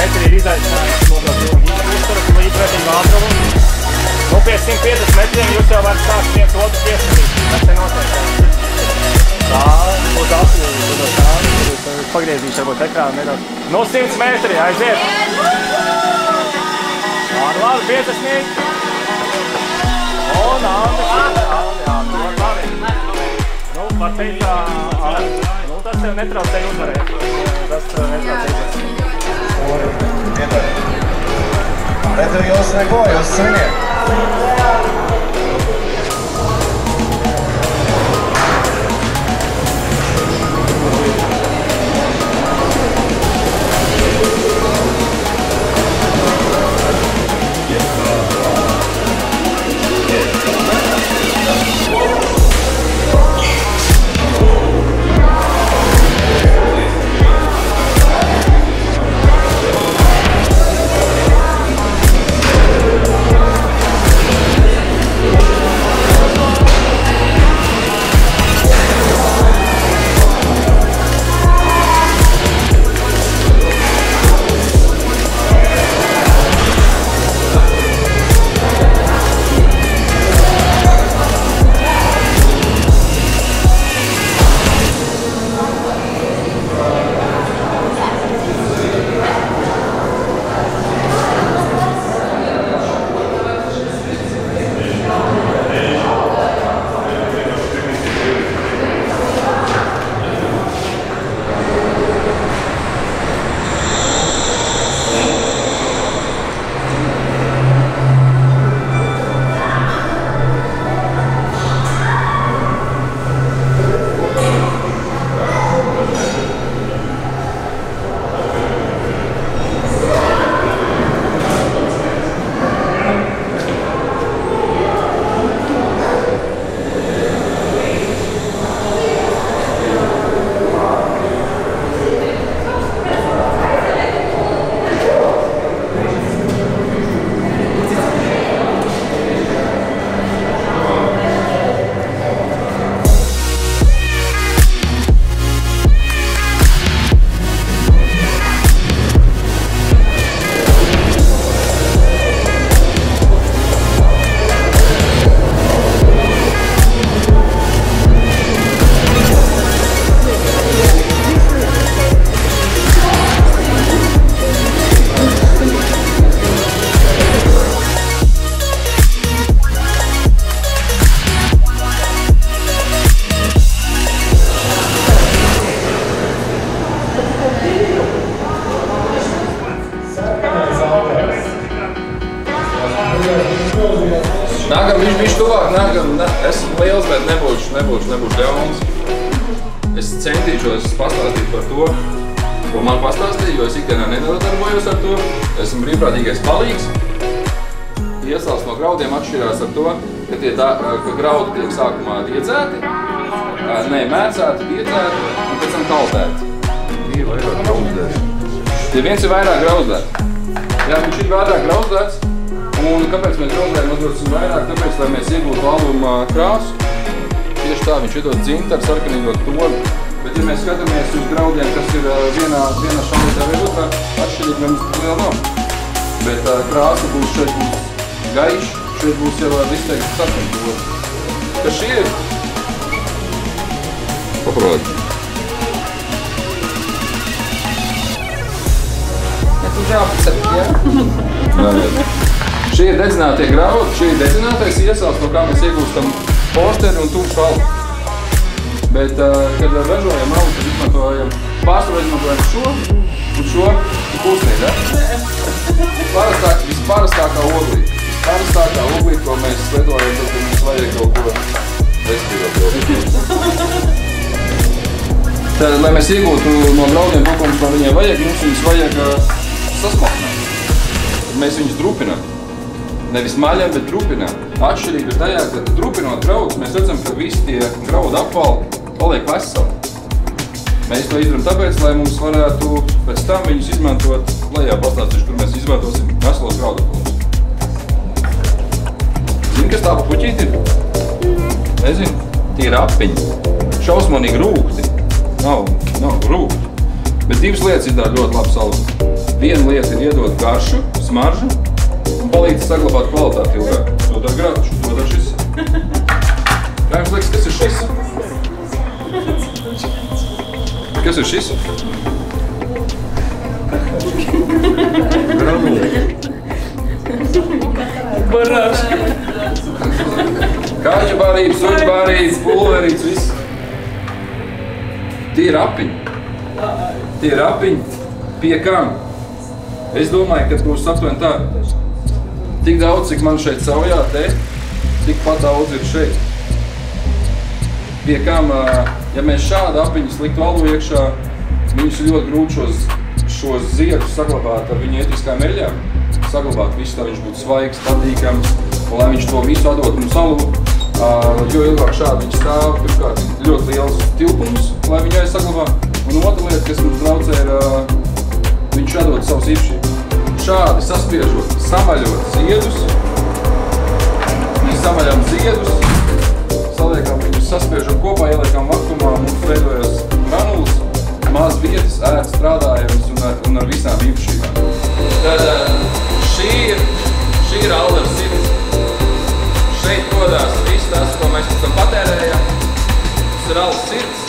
metri ir izaicinājums nobraukt uzturas līdzvērtīgu ātrumu. Nu, pie 150 metriem jūs jau varat sākt viens otru piesakīt. Tas te notiek. Tā, uz asu, tur pagriezīšu varbūt ekrānu nedaudz. Nu, 100 metri, aiziet. Labi, 50. Un, labi. Nu, var teikt, nu, tas tev netraucēja uzvarēt. Tas tev netraucēja. Redzu, jūs neko, jūs sviniet. Nākam viņš tuvāk, nākam, esmu liels, bet nebūšu ļauns. Es centīšos pastāstīt par to, ko man pastāstīja, jo es ikdienā nedarbojos ar to. Esmu brīvprātīgais palīgs. Iesals no graudiem atšķirās ar to, ka graudi tiek sākumā diedzēti, mēcēti, diedzēti un pēc tam kaltēti. Ir vairāk grauzdēti. Ja viens ir vairāk grauzdēts. Jā, viņš ir vairāk grauzdēts. Un kāpēc mēs grauzdējam mazliet vairāk? Tāpēc, lai mēs iegūtu albuma krāsu. Tieši tā, viņš iedod dzintaru, sarkanīgo toni. Bet, ja mēs skatāmies uz graudiem, kas ir vienā šādā veidā, atšķirīgi mums vēl nav. Bet krāsa būs šeit būs gaiša, šeit būs jau izteikti sarkanīgo toni. Kas šie ir? Paprot. Ja tu žāpacēt, jā? Šie ir dedzinātie graudi, šie ir dedzinātais iesals, no kā mēs iegūstam posteri un tumšu alu. Bet, kad ražojam alu, tad izmantojam, pārsvarā izmantojam šo un šo pusnī, da? Visparastākā oglī. Visparastākā oglī, ko mēs lietojam, tad mums vajag kaut ko respirot. Tad, lai mēs iegūtu no graudiem to, ko mums no viņiem vajag, mums viņus vajag sasmalkināt. Mēs viņus drupinām. Nevis maļam, bet drupinām. Atšķirība ir tajā, ka drupinot graudus, mēs redzam, ka visi tie graudu apvalki paliek veseli. Mēs to izdarām tāpēc, lai mums varētu pēc tam viņus izmantot lejā pastāstīšu, kur mēs izmantosim veselos graudu apvalkus. Zini, kas tā pa puķīt ir? Nezinu. Tie ir apiņi. Šausmanīgi rūkti. Nav rūkti. Bet divas lietas izdara ļoti labu salu. Viena lieta ir iedot garšu, smaržu un palīdz saglabāt kvalitāti ilgāk. To dar grātuši, to dar šis. Kā jums liekas, kas ir šis? Kas ir šis? Barāška. Kāķu barības, suņu barības, pulverīts, viss. Tie ir apiņi. Tie ir apiņi pie kam? Es domāju, ka būs aptuveni tā. Tik daudz, cik man šeit savajā te, tik pat daudz ir šeit. Pie kam, ja mēs šādu apiņus liktu alu iekšā, viņus ir ļoti grūti šos ziedus saglabāt ar viņu ētriskām eļļām. Saglabāt visu, lai viņš būtu svaigs, patīkams, un lai viņš to visu atdot mums alu. Jo ilgāk šādi viņš stāv, pirmkārt ļoti liels tilpums, lai viņu aizsaglabā. Un otra lieta, kas mums traucē, ir viņš atdod savus īpašības. Šādi saspiežot, samaļot ziedus, mēs samaļām ziedus, saliekam viņus, saspiežam kopā, ieliekam vakumā, mums veidojas granulas, maz vietas, ēd strādājams un ar visām īpašībām. Tad šī ir aldera sirds. Šeit rodās viss tas, ko mēs pēc tam patērējam. Tas ir aldas sirds,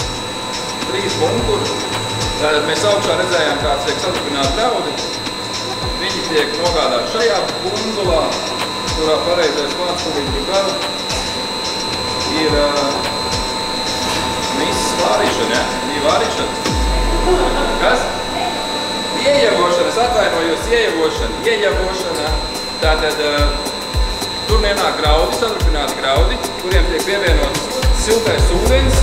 3 bunkuri. Tātad mēs augšā redzējām, kāds tiek sadarbināti graudi. Viņi tiek nogādāti šajā bundulā, kurā pareizais vārds, ko viņi garu, ir misas vārīšana, ja? Viņa vārīšana. Kas? Ieļavošana, es atvainojos, ieļavošana. Tātad tur nenāk graudi, sadarbināti graudi, kuriem tiek pievienots siltais ūdens,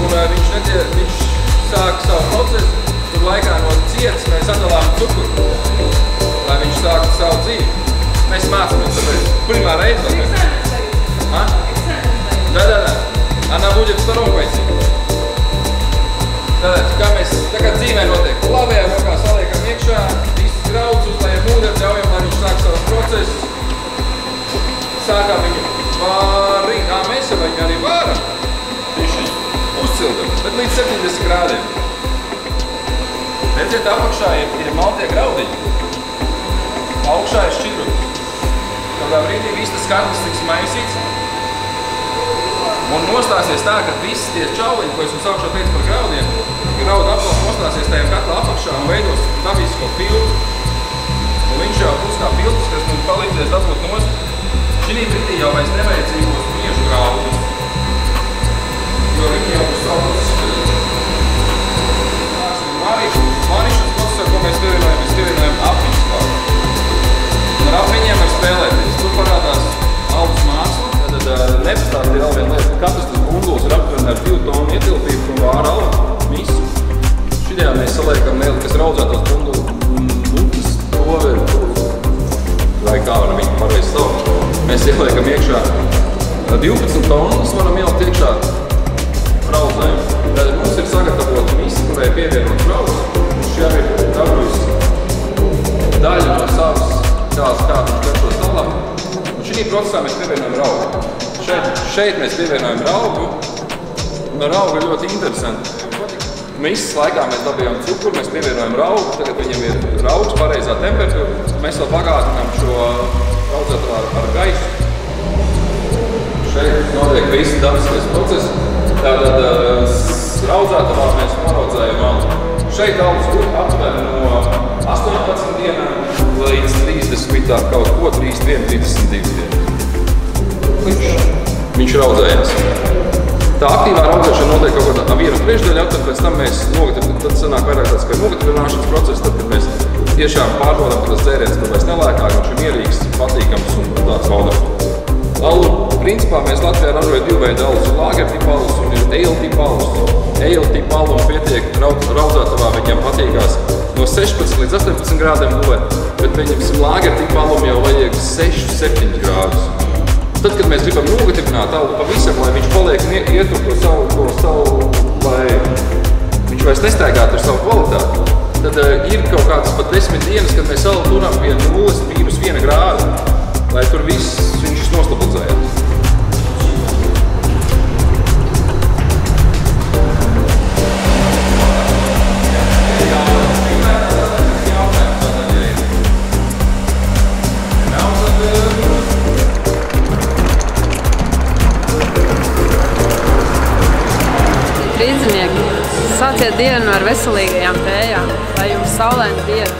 un viņš sāk savu procesu. Tur laikā no cietas mēs atdalām cukuru, lai viņš sāktu savu dzīvi. Mēs mācāmies, tāpēc pirmā reize. Да. Она будет втором пойти. Kā mēs tagad dzīvē notiek, labajā rokā saliekam iekšā, visus graudus uzlējam ūdeni, ļaujam, lai viņš sāk savu procesu. Sākām viņu vārīt, mēs jau viņu arī vāram. Viņš uzcildam, bet līdz 70 grādiem. Redziet, apakšā ir maltie graudiņi. Augšā ir šķidrums. Kādā brīdī viss tas katrs tiks maisīts. Un nostāsies tā, ka visi tie čauliņi, ko es jums augšā teicu par graudiem, graudu aplis nostāsies tajā katla apakšā un veidos dabisko filtru. Un viņš jau būs kā filtrs, kas mums palīdzēs dabūt nost. Šī brīdī jau mēs nevajadzīgos miežu graudus, jo viņi jau būs savu procesu. Vārīšanas procesā, ko mēs pievienojam apiņas klāt. Un ar apiņiem var spēlēties. Tur parādās aldus māksla. Tad nepastāv vēl viena lieta. Katrs tas bunduls ir aptuveni ar 2 tonu ietilpību un vāra aldu misu. Šitā mēs saliekam lielu, kas raudzētos bundulis proveru. Vai kā varam viņu pareizi saukt. Mēs ieliekam iekšā 12 tonus, varam ielikt iekšā raudzējumu. Tad mums ir sagatavota misa, kurai pievienot raudus. Šī arī ir dabūjusi daļu no savas tās, kā viņš garšos tālāk. Un šī procesā mēs pievienojam raugu. Šeit mēs pievienojam raugu. Un ar raugu ir ļoti interesanti. Misas laikā mēs dabījām cukuru, mēs pievienojam raugu. Tagad viņam ir raugs, pareizā temperatūra. Mēs vēl pagātinām šo raudzētā ar gaisu. Šeit notiek visi dabiskais process. Tātad raudzētavā mēs noraudzējam alu. Šeit alus tur aptuveni no 18 dienām līdz 30 kaut ko, 31, 32 dienām. Viņš raudzējās. Tā aktīvā raudzēšana notiek kaut kādā vienu trešdaļu, tad pēc tam mēs nogatavojam, tad sanāk vairāk tāds kā nogatavināšanas process, tad, kad mēs tiešām pārbaudām, ka tas dzēriens tur vairs nelēkāk, viņš ir mierīgs, patīkams un tāds valdams. Alu, principā mēs Latvijā ražojam 2 veidu alus, ir lagertipa alus un ir ale-tipa alus. Ale-tipa alu pietiek raudzētavā, viņam patīkās no 16 līdz 18 grādiem gulēt, bet viņam lagertipa alum jau vajag 6-7 grādus. Tad, kad mēs gribam nogativināt alu pavisam, lai viņš paliek ietur to savu, lai viņš vairs nestaigātu ar savu kvalitāti, tad ir kaut kādas pat 10 dienas, kad mēs alu turam pie 0-1 grādu, lai tur viss viņš nostabilizējās. Sāciet dienu ar veselīgajām tējām, lai jums saulaina diena.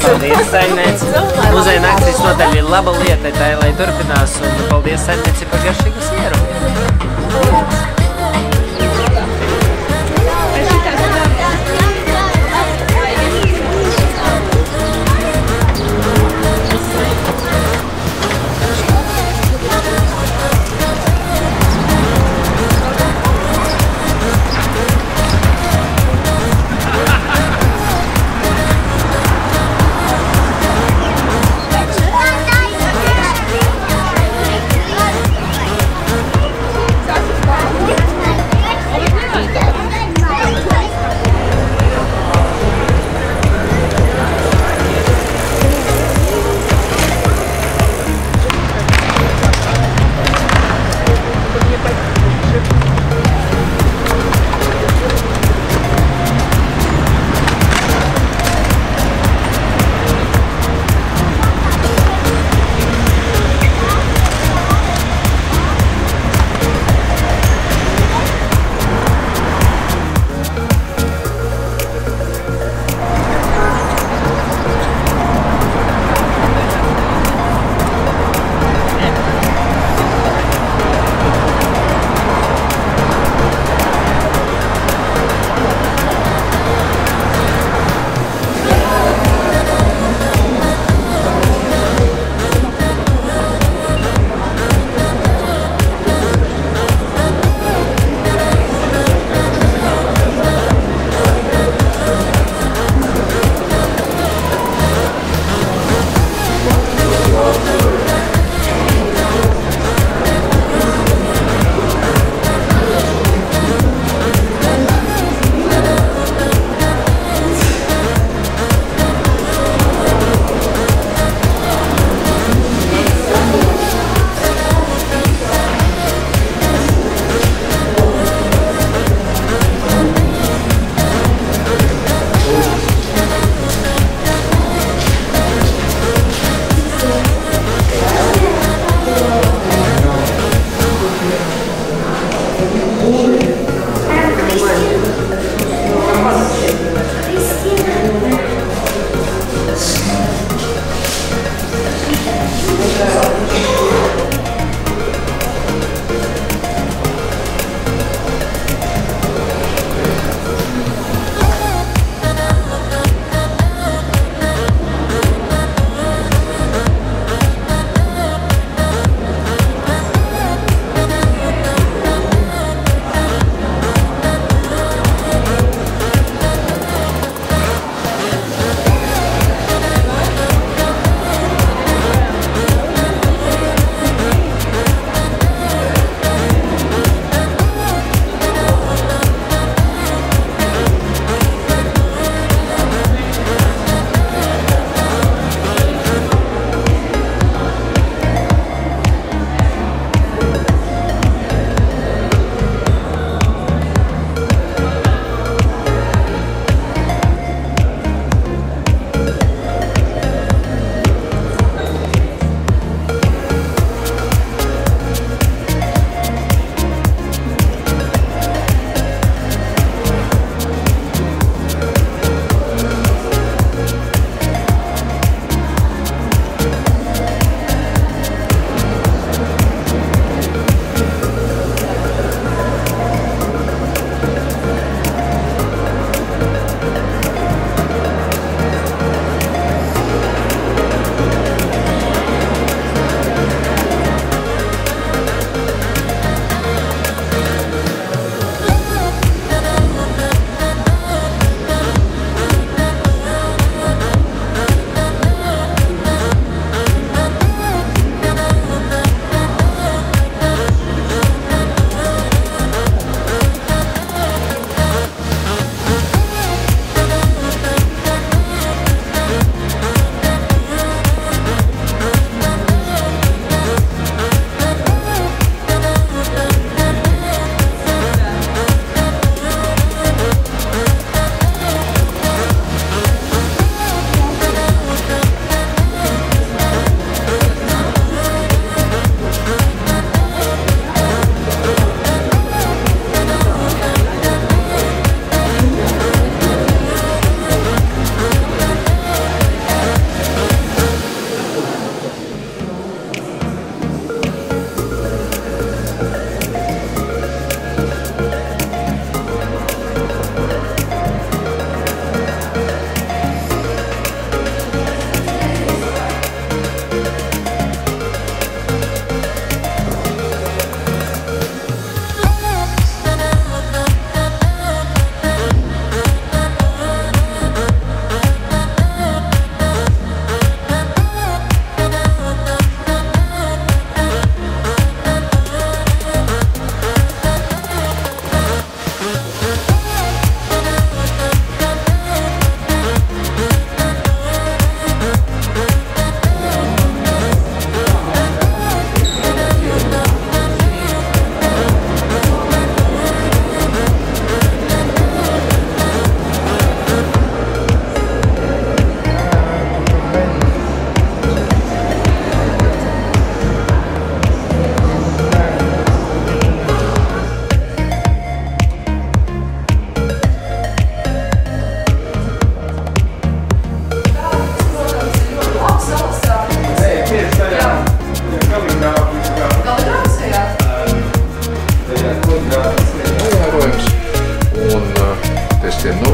Paldies, saimniec. Muzeja nakts visnotaļ ir laba lieta, tā lai turpinās, un paldies, saimnieci, par garšīgu sieru.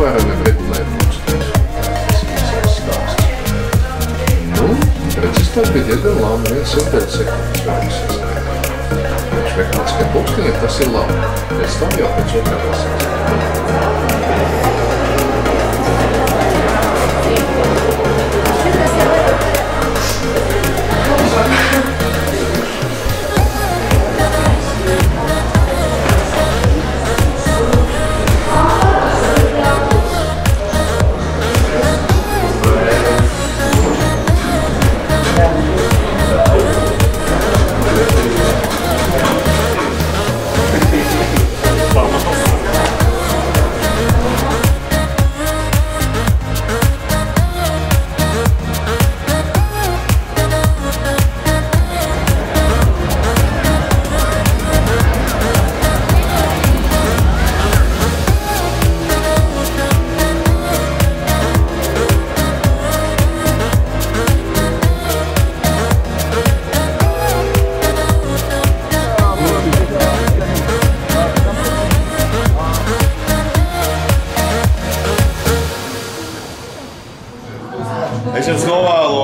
ievērojamiem regulējumiem mūsu stāsts. Nu, rezistēt bija diezgan labi, 1/7 sekundes vērks. Mehāniskai pulksteņi, tas ir labi. Pēc tam jau pēc otrā pasaules. Es jums novēlu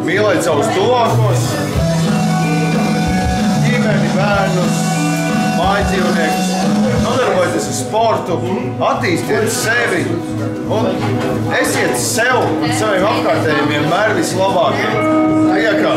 mīlēt savus tuvākos, ģimeni, bērnus, mājdzīvniekus, nodarbojieties ar sportu, attīstiet sevi un esiet sev un saviem apkārtējiem vienmēr vislabākie. Iekā!